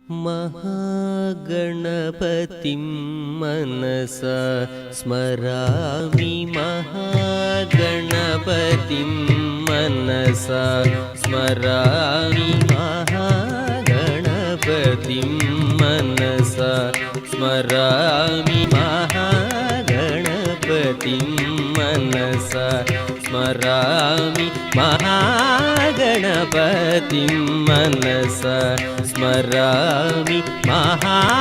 महागणपतिं मनसा स्मरामि महागणपतिं मनसा स्मरामि महागणपतिं मनसा स्मरामि महागणपतिं मनसा स्मरामि महागणपतिं मनसा स्मरामि महागणपतिं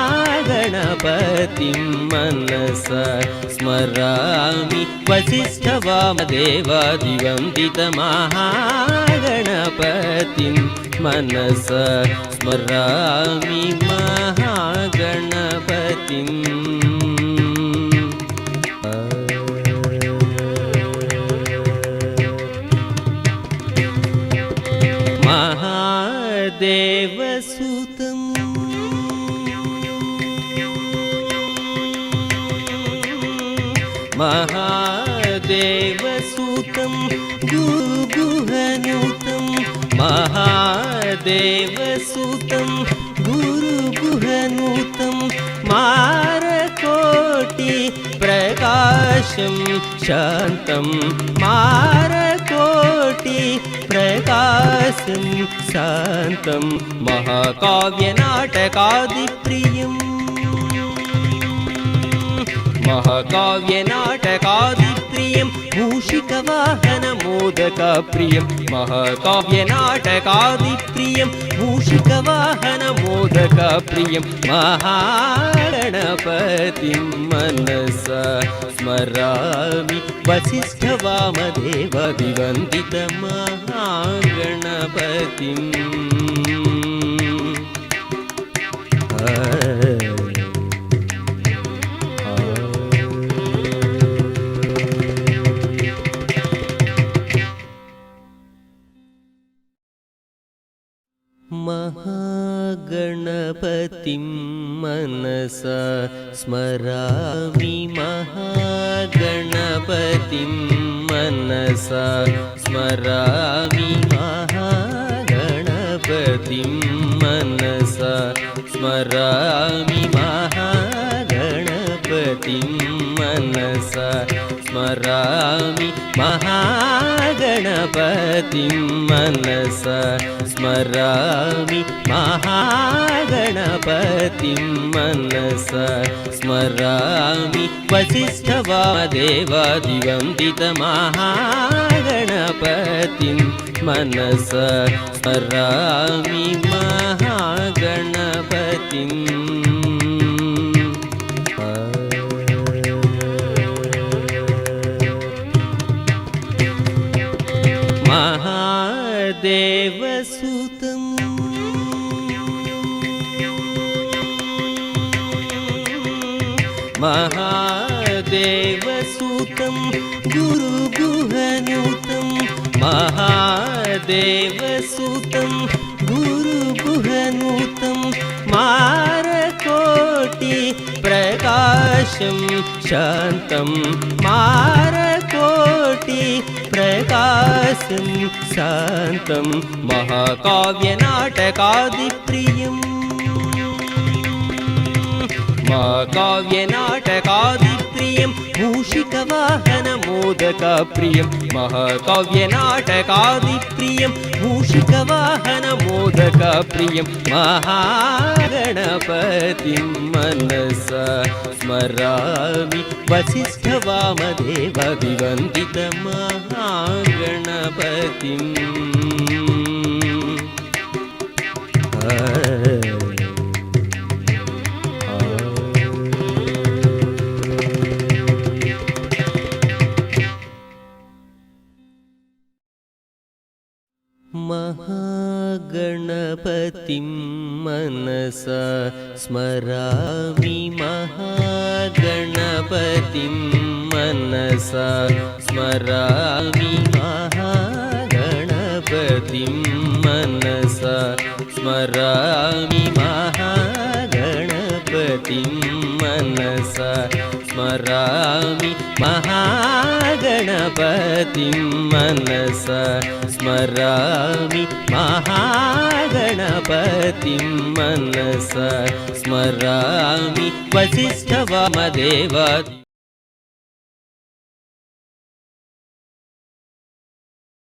मनसा स्मरामि वसिष्ठवामदेवादिवन्दितमहागणपतिं मनसा स्मरामि महागणपतिं महादेवसुतं महादेवसुतं गुरुगुहनुतं महादेवसुतं गुरुगुहनुतं मारकोटि प्रकाशं शान्तं मारकोटि प्रकाशं शान्तं महाकाव्यनाटकादिप्रियं महाकाव्यनाटकादिप्रियं मूषिकवाहनमोदकप्रियं महाकाव्यनाटकादिप्रियं मूषिकवाहनमोदकप्रियं महागणपतिं मनसा स्मरामि वसिष्ठवामदेवादिवन्दितमहागणपतिं महागणपतिं मनसा स्मरामि महागणपतिं मनसा स्मरामि महागणपतिं मनसा स्मरामि महागणपतिं मनसा स्मरामि महागणपतिं मनसा स्मरामि महागणपतिं मनसा स्मरामि वसिष्ठवामदेवादिवन्दितमहागणपतिं मनसा स्मरामि महागणपतिं महादेवसुतं महादेवसुतं गुरुगुहनुतं महादेवसुतं गुरुगुहनुतं मारकोटि प्रकाशं शान्तं मारकोटि प्रकाशं शान्तं महाकाव्यनाटकादिप्रियं महाकाव्यनाटकादिप्रियं मूषिकवाहनमोदकप्रियं महाकाव्यनाटकादिप्रियं मूषिकवाहनमोदकप्रियं महागणपतिं मनसा स्मरामि वसिष्ठवामदेवादिवन्दितमहागणपतिं महागणपतिं मनसा स्मरामि महागणपतिं मनसा स्मरामि महागणपतिं मनसा स्मरामि महागणपतिं मनसा स्मरामि महागणपतिं गणपतिं मनसा स्मरामि महागणपतिं मनसा स्मरामि वसिष्ठवामदेवा